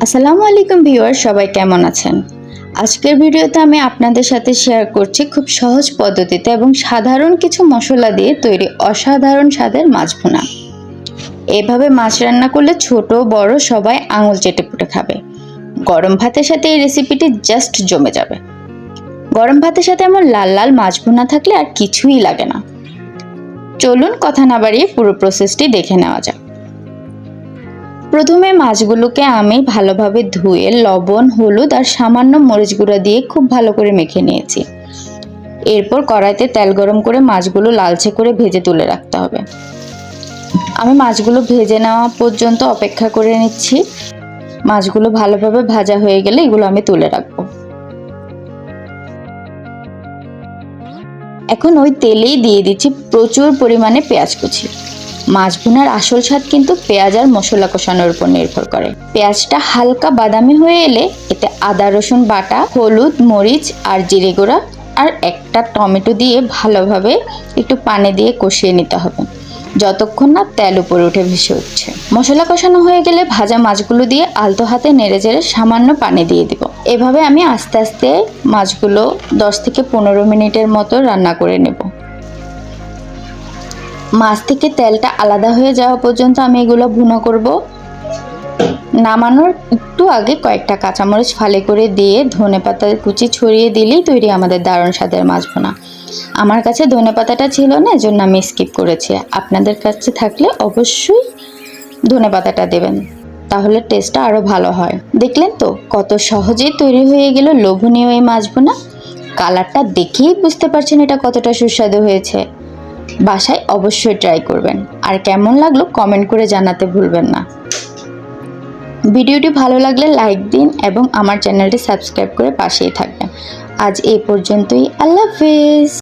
আসসালামু আলাইকুম ভিউয়ার, সবাই কেমন আছেন? আজকের ভিডিওতে আমি আপনাদের সাথে শেয়ার করছি খুব সহজ পদ্ধতিতে এবং সাধারণ কিছু মশলা দিয়ে তৈরি অসাধারণ স্বাদের মাছ ভুনা। এভাবে মাছ রান্না করলে ছোট বড় সবাই আঙুল চেটে পুটে খাবে। গরম ভাতের সাথে এই রেসিপিটি জাস্ট জমে যাবে। গরম ভাতের সাথে এমন লাল লাল মাছ ভুনা থাকলে আর কিছুই লাগে না। চলুন কথা না বাড়িয়ে পুরো প্রসেসটি দেখে নেওয়া যাক। প্রথমে মাছগুলোকে আমি ভালোভাবে ধুয়ে লবণ, হলুদ আর সামান্য মরিচ গুঁড়া দিয়ে খুব ভালো করে মেখে নিয়েছি। এরপর কড়াইতে তেল গরম করে মাছগুলো লালচে করে ভেজে তুলে রাখতে হবে। আমি মাছগুলো ভেজে নেওয়া পর্যন্ত অপেক্ষা করে নিচ্ছি। মাছগুলো ভালোভাবে ভাজা হয়ে গেলে এগুলো আমি তুলে রাখবো। এখন ওই তেলেই দিয়ে দিচ্ছি প্রচুর পরিমাণে পেঁয়াজ কুচি। মাছ ভুনার আসল স্বাদ কিন্তু পেঁয়াজ আর মশলা কষানোর উপর নির্ভর করে। পেঁয়াজটা হালকা বাদামি হয়ে এলে এতে আদা রসুন বাটা, হলুদ, মরিচ আর জিরে গুঁড়া আর একটা টমেটো দিয়ে ভালোভাবে একটু পানি দিয়ে কষিয়ে নিতে হবে যতক্ষণ না তেল উপরে উঠে ভেসে উঠছে। মশলা কষানো হয়ে গেলে ভাজা মাছগুলো দিয়ে আলতো হাতে নেড়েচেড়ে সামান্য পানি দিয়ে দিব। এভাবে আমি আস্তে আস্তে মাছগুলো 10 থেকে 15 মিনিটের মতো রান্না করে নেব। মাছ থেকে তেলটা আলাদা হয়ে যাওয়া পর্যন্ত আমি এগুলো ভুনা করব। নামানোর একটু আগে কয়েকটা কাঁচামরিচ ফালি করে দিয়ে ধনেপাতা কুচি ছড়িয়ে দিলেই তৈরি আমাদের দারুণ স্বাদের মাছ ভুনা। আমার কাছে ধনেপাতাটা ছিল না, এজন্য আমি স্কিপ করেছি। আপনাদের কাছে থাকলে অবশ্যই ধনেপাতাটা দেবেন, তাহলে টেস্টটা আরও ভালো হয়। দেখলেন তো কত সহজেই তৈরি হয়ে গেল লোভনীয় এই মাছ ভুনা। কালারটা দেখেই বুঝতে পারছেন এটা কতটা সুস্বাদু হয়েছে। বাসায় অবশ্যই ট্রাই করবেন, আর কেমন লাগলো কমেন্ট করে জানাতে ভুলবেন না। ভিডিওটি ভালো লাগলে লাইক দিন এবং আমার চ্যানেলটি সাবস্ক্রাইব করে পাশেই থাকবেন। আজ এই পর্যন্তই। আল্লাহ হাফেজ।